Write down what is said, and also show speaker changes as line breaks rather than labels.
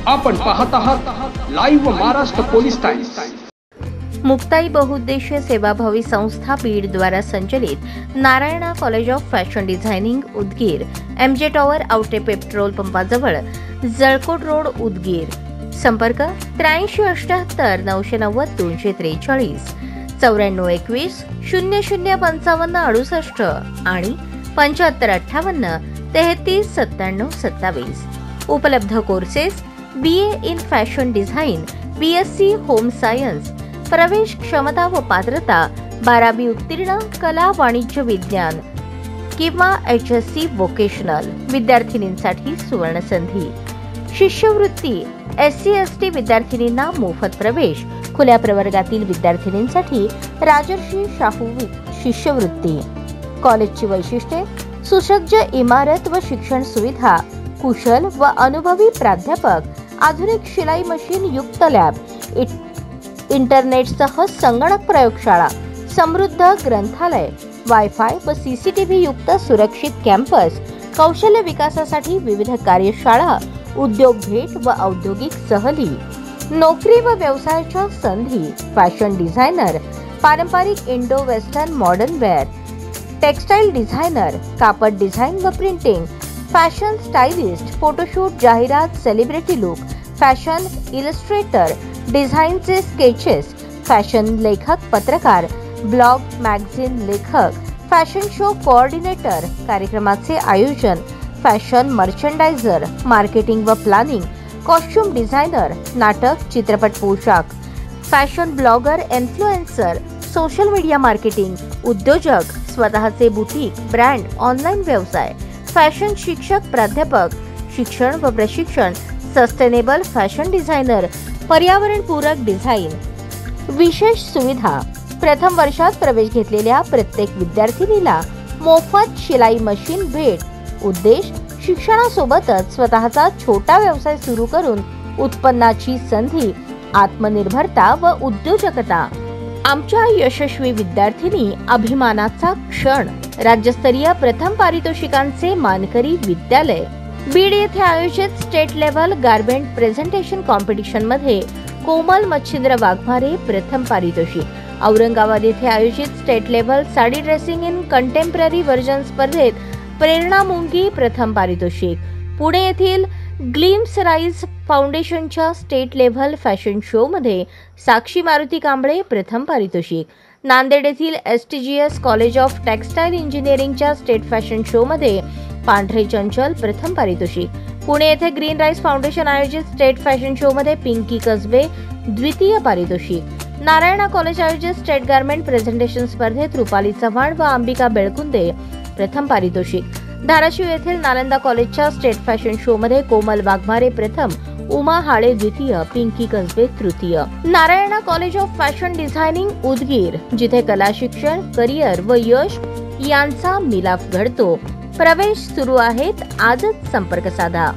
आपण पाहत आहात live Maharashtra police Times.
Muktai बहुउद्देशीय सेवाभावी संस्था बीड द्वारा संचलित Narayana college of fashion designing Udgir MJ tower आउटे पेट्रोल पंपाजवळ जळकोट रोड उदगीर। संपर्क 8378 990 243 9421 0055 68 आणि 7558 33 97 27। उपलब्ध courses BA in fashion design, BSc home science. प्रवेश क्षमता व पात्रता 12वी उत्तीर्ण कला वाणिज्य विज्ञान किंवा HSC वोकेशनल विद्यार्थिनींसाठी सुवर्ण संधी। शिष्यवृत्ती SC ST विद्यार्थिनींना मोफत प्रवेश, खुल्या प्रवर्गातील विद्यार्थिनींसाठी राजर्षी शाहू शिष्यवृत्ती। कॉलेजची वैशिष्ट्ये: सुसज्ज इमारत व शिक्षण सुविधा, कुशल व अनुभवी प्राध्यापक, आधुनिक शिलाई मशीन युक्त लॅब, इंटरनेटसह संगणक प्रयोगशाळा, समृद्ध ग्रंथालय, वायफाय व CCTV युक्त सुरक्षित कॅम्पस, कौशल्य विकासासाठी विविध कार्यशाळा, उद्योग भेट व औद्योगिक सहली, नोकरी व व्यवसायाच्या संधी, फॅशन डिझायनर, पारंपरिक Indo western modern wear, textile designer, कापड डिझाइन व प्रिंटिंग, फॅशन स्टाइलिस्ट, फोटोशूट, जाहिरात, सेलिब्रिटी लुक, फॅशन इलस्ट्रेटर, डिझाइनचे स्केचेस, फॅशन लेखक, पत्रकार, ब्लॉग, मॅगझिन लेखक, फॅशन शो कोऑर्डिनेटर, कार्यक्रमाचे आयोजन, फॅशन मर्चंडायझर, मार्केटिंग व प्लॅनिंग, कॉस्ट्यूम डिझायनर, नाटक, चित्रपट, पोशाख, fashion blogger, influencer, social media marketing, उद्योजक, स्वतःचे बुटीक, ब्रँड, ऑनलाईन व्यवसाय, फॅशन शिक्षक, प्राध्यापक, शिक्षण व प्रशिक्षण, सस्टेनेबल फॅशन डिझायनर, पर्यावरणपूरक डिझाइन। विशेष सुविधा: प्रथम वर्षात प्रवेश घेतलेल्या प्रत्येक विद्यार्थिनीला मोफत शिलाई मशीन भेट। उद्देश: शिक्षणासोबतच स्वतःचा छोटा व्यवसाय सुरू करून उत्पन्नाची संधी, आत्मनिर्भरता व उद्योजकता। आमच्या यशस्वी विद्यार्थिनी अभिमानाचा क्षण। राज्यस्तरीय प्रथम पारितोषिकांचे मानकरी विद्यालय। बीड येथे आयोजित state level garment presentation competition मध्ये कोमल मच्छिंद्र वाघमारे प्रथम पारितोषिक। औरंगाबाद येथे आयोजित state level sari dressing in contemporary version स्पर्धेत प्रेरणा मुंगी प्रथम पारितोषिक। पुणे येथील ग्लिम्स राईज फाउंडेशनच्या स्टेट लेव्हल फॅशन शो मध्ये साक्षी मारुती कांबळे प्रथम पारितोषिक। नांदेड येथील STGS कॉलेज ऑफ टेक्सटाईल इंजिनिअरिंगच्या स्टेट फॅशन शो मध्ये पांढरे चंचल प्रथम पारितोषिक। पुणे येथे ग्रीन राईस फाउंडेशन आयोजित स्टेट फॅशन शो मध्ये पिंकी कसबे द्वितीय पारितोषिक। नारायणा कॉलेज आयोजित स्टेट गारमेंट प्रेझेंटेशन स्पर्धेत रुपाली चव्हाण व अंबिका बेळकुंदे प्रथम पारितोषिक। धाराशिव येथील नालंदा कॉलेजच्या स्टेट फॅशन शो मध्ये कोमल वाघमारे प्रथम, उमा हाळे द्वितीय, पिंकी कसबे तृतीय। Narayana college of fashion designing Udgir, जिथे कला शिक्षण, करिअर व यश यांचा मिलाफ घडतो। प्रवेश सुरू आहेत, आजच संपर्क साधा।